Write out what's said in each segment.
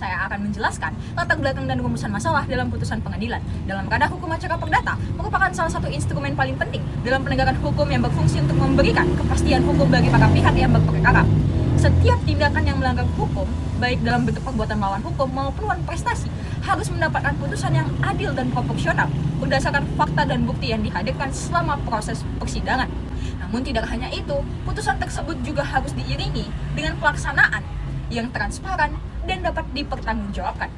saya akan menjelaskan latar belakang dan rumusan masalah dalam putusan pengadilan. Dalam ranah hukum acara perdata merupakan salah satu instrumen paling penting dalam penegakan hukum yang berfungsi untuk memberikan kepastian hukum bagi para pihak yang berperkara. Setiap tindakan yang melanggar hukum, baik dalam bentuk perbuatan melawan hukum maupun prestasi, harus mendapatkan putusan yang adil dan proporsional berdasarkan fakta dan bukti yang dihadirkan selama proses persidangan. Namun tidak hanya itu, putusan tersebut juga harus diiringi dengan pelaksanaan yang transparan dan dapat dipertanggungjawabkan.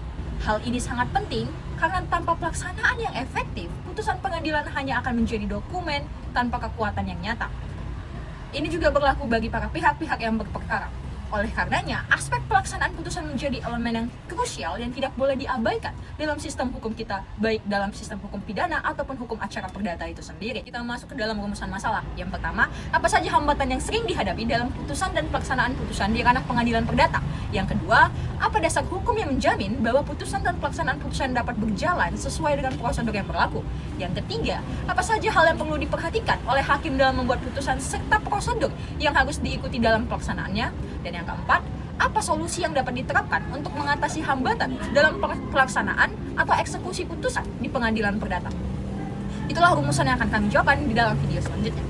Hal ini sangat penting karena tanpa pelaksanaan yang efektif, putusan pengadilan hanya akan menjadi dokumen tanpa kekuatan yang nyata. Ini juga berlaku bagi para pihak-pihak yang berperkara. Oleh karenanya, aspek pelaksanaan putusan menjadi elemen yang krusial yang tidak boleh diabaikan dalam sistem hukum kita, baik dalam sistem hukum pidana ataupun hukum acara perdata itu sendiri. Kita masuk ke dalam rumusan masalah. Yang pertama, apa saja hambatan yang sering dihadapi dalam putusan dan pelaksanaan putusan di ranah pengadilan perdata. Yang kedua, apa dasar hukum yang menjamin bahwa putusan dan pelaksanaan putusan dapat berjalan sesuai dengan prosedur yang berlaku. Yang ketiga, apa saja hal yang perlu diperhatikan oleh hakim dalam membuat putusan serta prosedur yang harus diikuti dalam pelaksanaannya. Dan yang keempat, apa solusi yang dapat diterapkan untuk mengatasi hambatan dalam pelaksanaan atau eksekusi putusan di pengadilan perdata. Itulah rumusan yang akan kami jawabkan di dalam video selanjutnya.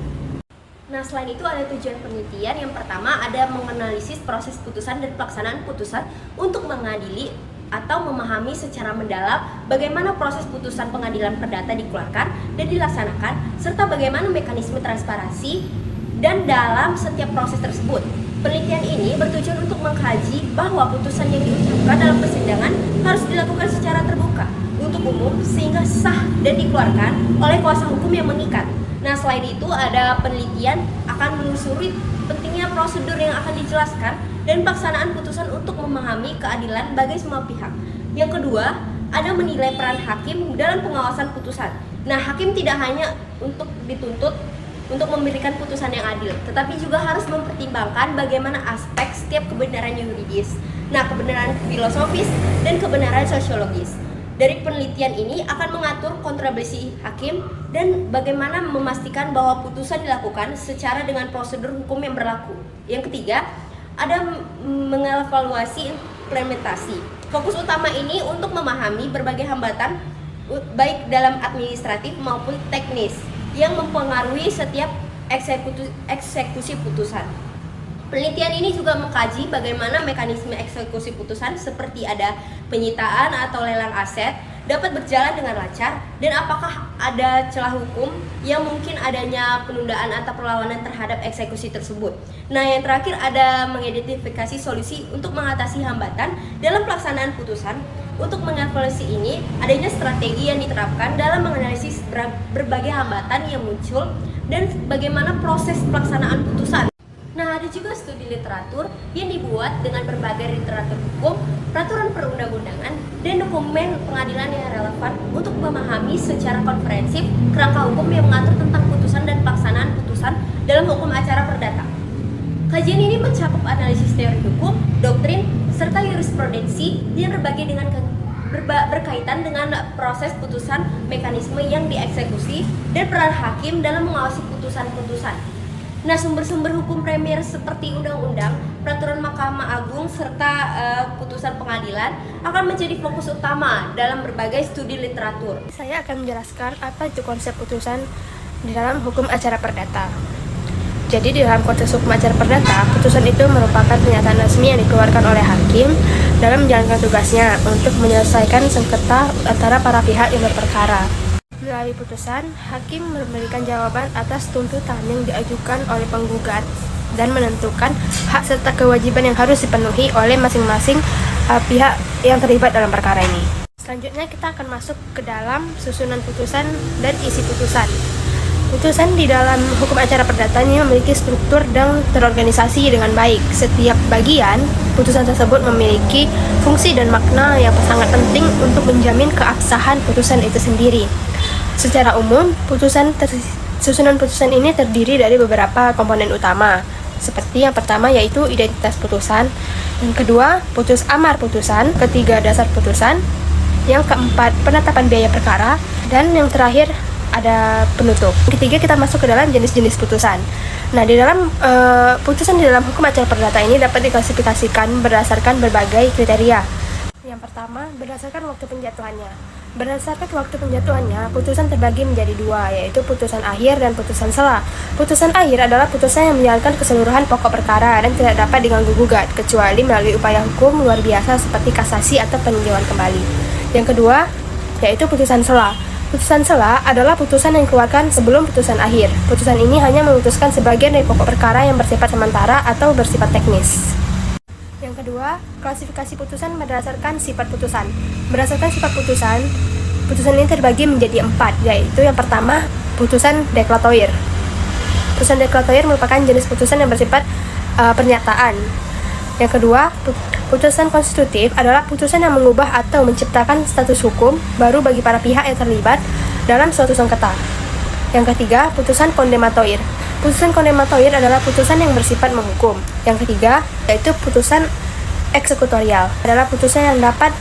Nah, selain itu ada tujuan penelitian. Yang pertama ada menganalisis proses putusan dan pelaksanaan putusan untuk mengadili atau memahami secara mendalam bagaimana proses putusan pengadilan perdata dikeluarkan dan dilaksanakan, serta bagaimana mekanisme transparansi dan dalam setiap proses tersebut. Penelitian ini bertujuan untuk mengkaji bahwa putusan yang diucapkan dalam persidangan harus dilakukan secara terbuka untuk umum sehingga sah dan dikeluarkan oleh kuasa hukum yang mengikat. Nah, selain itu ada penelitian akan menelusuri pentingnya prosedur yang akan dijelaskan dan pelaksanaan putusan untuk memahami keadilan bagi semua pihak. Yang kedua, ada menilai peran hakim dalam pengawasan putusan. Nah, hakim tidak hanya untuk dituntut untuk memberikan putusan yang adil, tetapi juga harus mempertimbangkan bagaimana aspek setiap kebenaran yuridis, nah kebenaran filosofis dan kebenaran sosiologis. Dari penelitian ini akan mengatur kontribusi hakim dan bagaimana memastikan bahwa putusan dilakukan secara dengan prosedur hukum yang berlaku. Yang ketiga, ada mengevaluasi implementasi. Fokus utama ini untuk memahami berbagai hambatan baik dalam administratif maupun teknis yang mempengaruhi setiap eksekusi putusan. Penelitian ini juga mengkaji bagaimana mekanisme eksekusi putusan seperti ada penyitaan atau lelang aset dapat berjalan dengan lancar dan apakah ada celah hukum yang mungkin adanya penundaan atau perlawanan terhadap eksekusi tersebut. Nah, yang terakhir ada mengidentifikasi solusi untuk mengatasi hambatan dalam pelaksanaan putusan. Untuk mengevaluasi ini, adanya strategi yang diterapkan dalam menganalisis berbagai hambatan yang muncul dan bagaimana proses pelaksanaan putusan. Nah, ada juga studi literatur yang dibuat dengan berbagai literatur hukum, peraturan perundang-undangan, dan dokumen pengadilan yang relevan untuk memahami secara komprehensif kerangka hukum yang mengatur tentang putusan dan pelaksanaan putusan dalam hukum acara perdata. Kajian ini mencakup analisis teori hukum, doktrin, serta jurisprudensi yang berkaitan dengan proses putusan, mekanisme yang dieksekusi, dan peran hakim dalam mengawasi putusan-putusan. Nah, sumber-sumber hukum primer seperti undang-undang, peraturan Mahkamah Agung, serta putusan pengadilan akan menjadi fokus utama dalam berbagai studi literatur. Saya akan menjelaskan apa itu konsep putusan di dalam hukum acara perdata. Jadi di dalam konteks hukum acara perdata, putusan itu merupakan pernyataan resmi yang dikeluarkan oleh hakim dalam menjalankan tugasnya untuk menyelesaikan sengketa antara para pihak yang berperkara. Melalui putusan, hakim memberikan jawaban atas tuntutan yang diajukan oleh penggugat dan menentukan hak serta kewajiban yang harus dipenuhi oleh masing-masing pihak yang terlibat dalam perkara ini. Selanjutnya kita akan masuk ke dalam susunan putusan dan isi putusan. Putusan di dalam hukum acara perdata ini memiliki struktur dan terorganisasi dengan baik. Setiap bagian putusan tersebut memiliki fungsi dan makna yang sangat penting untuk menjamin keabsahan putusan itu sendiri. Secara umum, susunan putusan ini terdiri dari beberapa komponen utama. Seperti yang pertama yaitu identitas putusan, yang kedua putus amar putusan, ketiga dasar putusan, yang keempat penetapan biaya perkara, dan yang terakhir ada penutup. Ketiga, kita masuk ke dalam jenis-jenis putusan. Nah, di dalam putusan di dalam hukum acara perdata ini dapat diklasifikasikan berdasarkan berbagai kriteria. Yang pertama, berdasarkan waktu penjatuhannya. Berdasarkan waktu penjatuhannya, putusan terbagi menjadi dua, yaitu putusan akhir dan putusan sela. Putusan akhir adalah putusan yang menjalankan keseluruhan pokok perkara dan tidak dapat diganggu-gugat, kecuali melalui upaya hukum luar biasa seperti kasasi atau peninjauan kembali. Yang kedua, yaitu putusan sela. Putusan sela adalah putusan yang dikeluarkan sebelum putusan akhir. Putusan ini hanya memutuskan sebagian dari pokok perkara yang bersifat sementara atau bersifat teknis. Yang kedua, klasifikasi putusan berdasarkan sifat putusan. Berdasarkan sifat putusan, putusan ini terbagi menjadi 4, yaitu yang pertama, putusan deklaratoir. Putusan deklaratoir merupakan jenis putusan yang bersifat pernyataan. Yang kedua, putusan konstitutif adalah putusan yang mengubah atau menciptakan status hukum baru bagi para pihak yang terlibat dalam suatu sengketa. Yang ketiga, putusan kondemnatoir. Putusan kondemnatoir adalah putusan yang bersifat menghukum. Yang ketiga, yaitu putusan eksekutorial. Adalah putusan yang dapat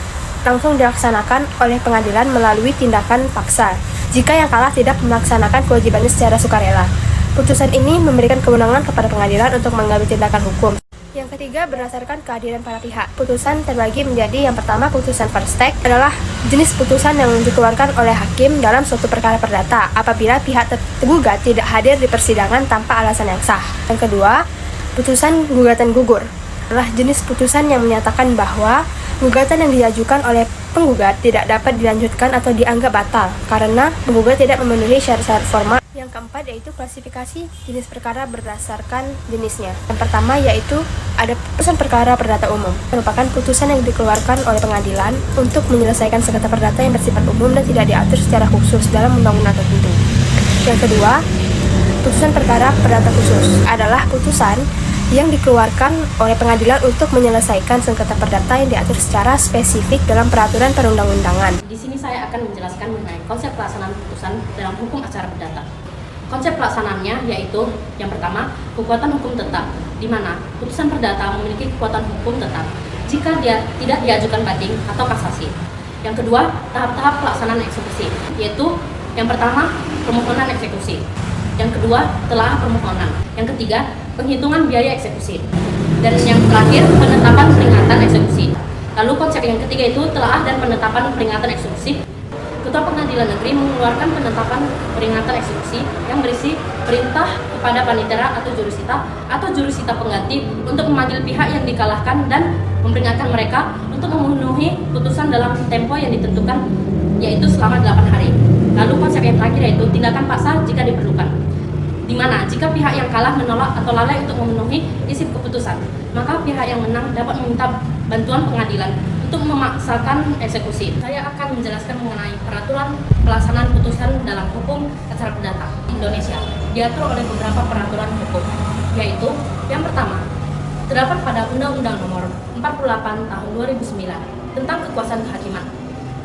langsung dilaksanakan oleh pengadilan melalui tindakan paksa, jika yang kalah tidak melaksanakan kewajibannya secara sukarela. Putusan ini memberikan kewenangan kepada pengadilan untuk mengambil tindakan hukum. Yang ketiga, berdasarkan kehadiran para pihak. Putusan terbagi menjadi yang pertama, putusan first take adalah jenis putusan yang dikeluarkan oleh hakim dalam suatu perkara perdata apabila pihak tergugat tidak hadir di persidangan tanpa alasan yang sah. Yang kedua, putusan gugatan gugur adalah jenis putusan yang menyatakan bahwa gugatan yang diajukan oleh penggugat tidak dapat dilanjutkan atau dianggap batal karena penggugat tidak memenuhi syarat-syarat formal. Yang keempat yaitu klasifikasi jenis perkara berdasarkan jenisnya. Yang pertama yaitu ada putusan perkara perdata umum, merupakan putusan yang dikeluarkan oleh pengadilan untuk menyelesaikan sengketa perdata yang bersifat umum dan tidak diatur secara khusus dalam undang-undang tertentu. Yang kedua, putusan perkara perdata khusus adalah putusan yang dikeluarkan oleh pengadilan untuk menyelesaikan sengketa perdata yang diatur secara spesifik dalam peraturan perundang-undangan. Di sini saya akan menjelaskan mengenai konsep pelaksanaan putusan dalam hukum acara perdata. Konsep pelaksanaannya yaitu yang pertama, kekuatan hukum tetap, di mana putusan perdata memiliki kekuatan hukum tetap jika dia tidak diajukan banding atau kasasi. Yang kedua, tahap-tahap pelaksanaan eksekusi, yaitu yang pertama, permohonan eksekusi. Yang kedua, telaah permohonan. Yang ketiga, penghitungan biaya eksekusi. Dan yang terakhir, penetapan peringatan eksekusi. Lalu konsep yang ketiga itu telaah dan penetapan peringatan eksekusi. Ketua Pengadilan Negeri mengeluarkan penetapan peringatan eksekusi yang berisi perintah kepada panitera atau jurusita pengganti untuk memanggil pihak yang dikalahkan dan memperingatkan mereka untuk memenuhi putusan dalam tempo yang ditentukan, yaitu selama 8 hari. Lalu konsep yang terakhir yaitu tindakan paksa jika diperlukan, di mana jika pihak yang kalah menolak atau lalai untuk memenuhi isi keputusan, maka pihak yang menang dapat meminta bantuan pengadilan untuk memaksakan eksekusi. Saya akan menjelaskan mengenai peraturan pelaksanaan putusan dalam hukum acara perdata di Indonesia. Diatur oleh beberapa peraturan hukum, yaitu yang pertama, terdapat pada Undang-Undang Nomor 48 Tahun 2009 tentang kekuasaan kehakiman.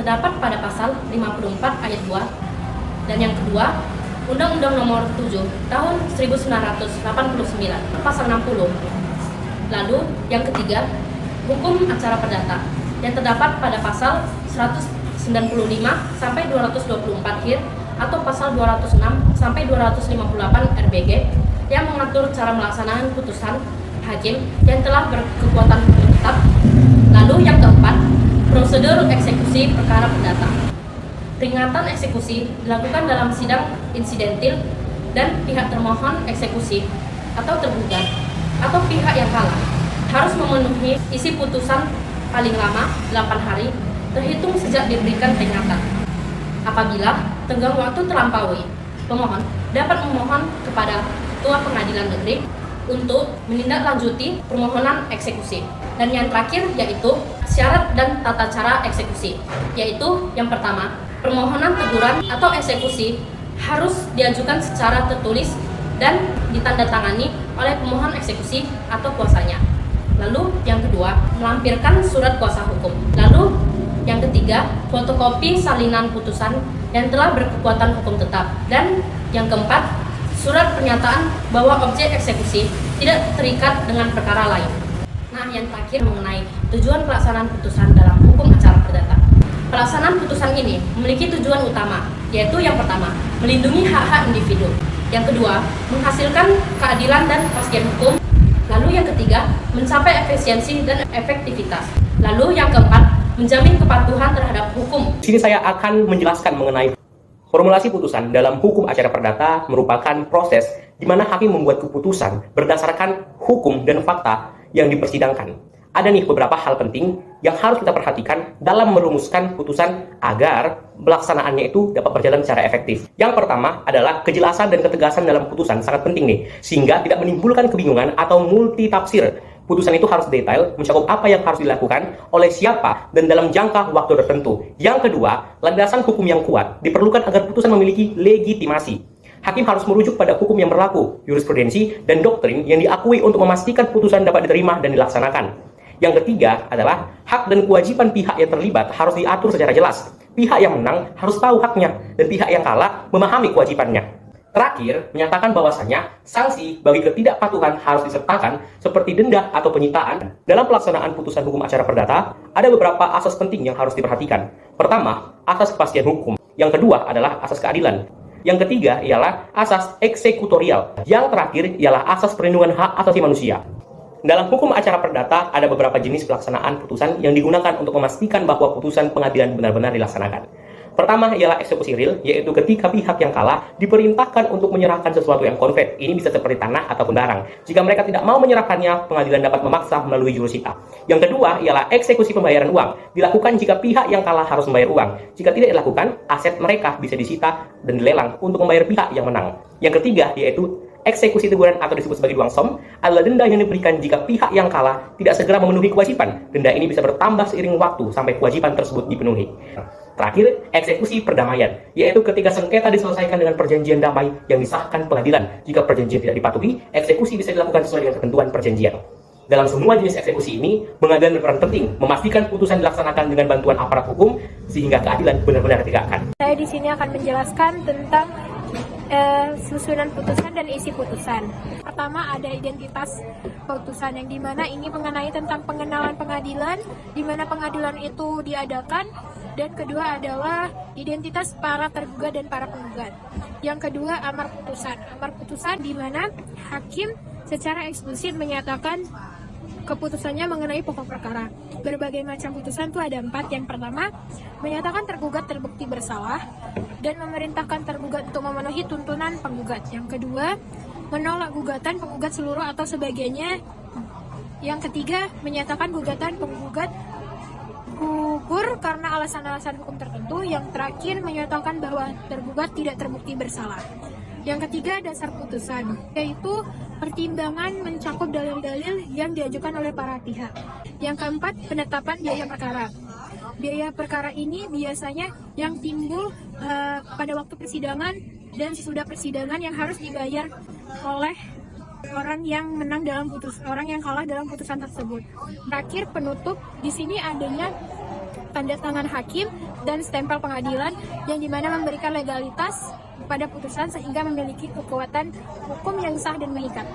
Terdapat pada pasal 54 ayat 2. Dan yang kedua, Undang-Undang Nomor 7 Tahun 1989 pasal 60. Lalu yang ketiga, hukum acara perdata yang terdapat pada pasal 195 sampai 224 HIR atau pasal 206 sampai 258 RBG yang mengatur cara melaksanaan putusan hakim yang telah berkekuatan hukum tetap. Lalu yang keempat, prosedur eksekusi perkara perdata. Peringatan eksekusi dilakukan dalam sidang insidentil dan pihak termohon eksekusi atau tergugat atau pihak yang kalah harus memenuhi isi putusan paling lama 8 hari terhitung sejak diberikan peringatan. Apabila tenggang waktu terlampaui, pemohon dapat memohon kepada Ketua Pengadilan Negeri untuk menindaklanjuti permohonan eksekusi. Dan yang terakhir yaitu syarat dan tata cara eksekusi, yaitu yang pertama, permohonan teguran atau eksekusi harus diajukan secara tertulis dan ditandatangani oleh pemohon eksekusi atau kuasanya. Lalu yang kedua, melampirkan surat kuasa hukum. Lalu yang ketiga, fotokopi salinan putusan yang telah berkekuatan hukum tetap. Dan yang keempat, surat pernyataan bahwa objek eksekusi tidak terikat dengan perkara lain. Nah, yang terakhir mengenai tujuan pelaksanaan putusan dalam hukum acara perdata. Pelaksanaan putusan ini memiliki tujuan utama, yaitu yang pertama, melindungi hak-hak individu. Yang kedua, menghasilkan keadilan dan kepastian hukum. Lalu yang ketiga, mencapai efisiensi dan efektivitas. Lalu yang keempat, menjamin kepatuhan terhadap hukum. Di sini saya akan menjelaskan mengenai formulasi putusan dalam hukum acara perdata merupakan proses di mana hakim membuat keputusan berdasarkan hukum dan fakta yang dipersidangkan. Ada nih beberapa hal penting yang harus kita perhatikan dalam merumuskan putusan agar pelaksanaannya itu dapat berjalan secara efektif. Yang pertama adalah kejelasan dan ketegasan dalam putusan sangat penting nih, sehingga tidak menimbulkan kebingungan atau multi tafsir. Putusan itu harus detail, mencakup apa yang harus dilakukan, oleh siapa, dan dalam jangka waktu tertentu. Yang kedua, landasan hukum yang kuat diperlukan agar putusan memiliki legitimasi. Hakim harus merujuk pada hukum yang berlaku, jurisprudensi, dan doktrin yang diakui untuk memastikan putusan dapat diterima dan dilaksanakan. Yang ketiga adalah hak dan kewajiban pihak yang terlibat harus diatur secara jelas. Pihak yang menang harus tahu haknya, dan pihak yang kalah memahami kewajibannya. Terakhir, menyatakan bahwasannya sanksi bagi ketidakpatuhan harus disertakan seperti denda atau penyitaan. Dalam pelaksanaan putusan hukum acara perdata, ada beberapa asas penting yang harus diperhatikan. Pertama, asas kepastian hukum. Yang kedua adalah asas keadilan. Yang ketiga ialah asas eksekutorial. Yang terakhir ialah asas perlindungan hak asasi manusia. Dalam hukum acara perdata, ada beberapa jenis pelaksanaan putusan yang digunakan untuk memastikan bahwa putusan pengadilan benar-benar dilaksanakan. Pertama ialah eksekusi real, yaitu ketika pihak yang kalah diperintahkan untuk menyerahkan sesuatu yang konkret. Ini bisa seperti tanah ataupun barang. Jika mereka tidak mau menyerahkannya, pengadilan dapat memaksa melalui jurusita. Yang kedua ialah eksekusi pembayaran uang. Dilakukan jika pihak yang kalah harus membayar uang. Jika tidak dilakukan, aset mereka bisa disita dan dilelang untuk membayar pihak yang menang. Yang ketiga yaitu eksekusi teguran atau disebut sebagai duang som adalah denda yang diberikan jika pihak yang kalah tidak segera memenuhi kewajiban. Denda ini bisa bertambah seiring waktu sampai kewajiban tersebut dipenuhi. Terakhir, eksekusi perdamaian, yaitu ketika sengketa diselesaikan dengan perjanjian damai yang disahkan pengadilan. Jika perjanjian tidak dipatuhi, eksekusi bisa dilakukan sesuai dengan ketentuan perjanjian. Dalam semua jenis eksekusi ini, mengambil peran penting, memastikan putusan dilaksanakan dengan bantuan aparat hukum, sehingga keadilan benar-benar ditegakkan. Saya di sini akan menjelaskan tentang susunan putusan dan isi putusan. Pertama ada identitas putusan yang dimana ini mengenai tentang pengenalan pengadilan, di mana pengadilan itu diadakan, dan kedua adalah identitas para tergugat dan para penggugat. Yang kedua amar putusan. Amar putusan di mana hakim secara eksplisit menyatakan keputusannya mengenai pokok perkara. Berbagai macam putusan itu ada 4. Yang pertama, menyatakan tergugat terbukti bersalah dan memerintahkan tergugat untuk memenuhi tuntunan penggugat. Yang kedua, menolak gugatan penggugat seluruh atau sebagainya. Yang ketiga, menyatakan gugatan penggugat gugur karena alasan-alasan hukum tertentu. Yang terakhir, menyatakan bahwa tergugat tidak terbukti bersalah. Yang ketiga, dasar putusan, yaitu pertimbangan mencakup dalil-dalil yang diajukan oleh para pihak. Yang keempat, penetapan biaya perkara. Biaya perkara ini biasanya yang timbul pada waktu persidangan dan sesudah persidangan yang harus dibayar oleh orang yang menang dalam orang yang kalah dalam putusan tersebut. Terakhir, penutup. Di sini adanya tanda tangan hakim dan stempel pengadilan yang dimana memberikan legalitas pada putusan sehingga memiliki kekuatan hukum yang sah dan mengikat.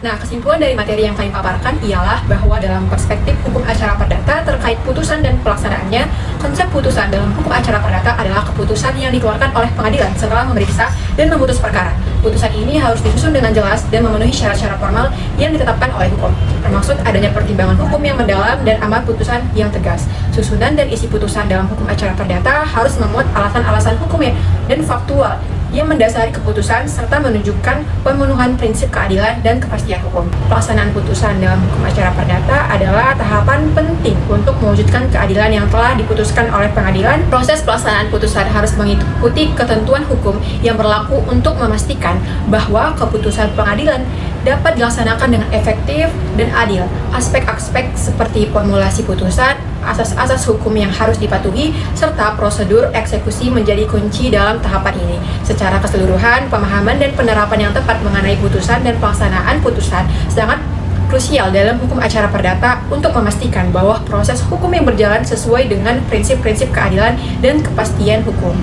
Nah, kesimpulan dari materi yang kami paparkan ialah bahwa dalam perspektif hukum acara perdata terkait putusan dan pelaksanaannya, konsep putusan dalam hukum acara perdata adalah keputusan yang dikeluarkan oleh pengadilan setelah memeriksa dan memutus perkara. Putusan ini harus disusun dengan jelas dan memenuhi syarat-syarat formal yang ditetapkan oleh hukum, termasuk adanya pertimbangan hukum yang mendalam dan amar putusan yang tegas. Susunan dan isi putusan dalam hukum acara perdata harus memuat alasan-alasan hukumnya dan faktual yang mendasari keputusan serta menunjukkan pemenuhan prinsip keadilan dan kepastian hukum. Pelaksanaan putusan dalam hukum acara perdata adalah tahapan penting untuk mewujudkan keadilan yang telah diputuskan oleh pengadilan. Proses pelaksanaan putusan harus mengikuti ketentuan hukum yang berlaku untuk memastikan bahwa keputusan pengadilan dapat dilaksanakan dengan efektif dan adil. Aspek-aspek seperti formulasi putusan, asas-asas hukum yang harus dipatuhi, serta prosedur eksekusi menjadi kunci dalam tahapan ini. Secara keseluruhan, pemahaman dan penerapan yang tepat mengenai putusan dan pelaksanaan putusan sangat krusial dalam hukum acara perdata untuk memastikan bahwa proses hukum yang berjalan sesuai dengan prinsip-prinsip keadilan dan kepastian hukum.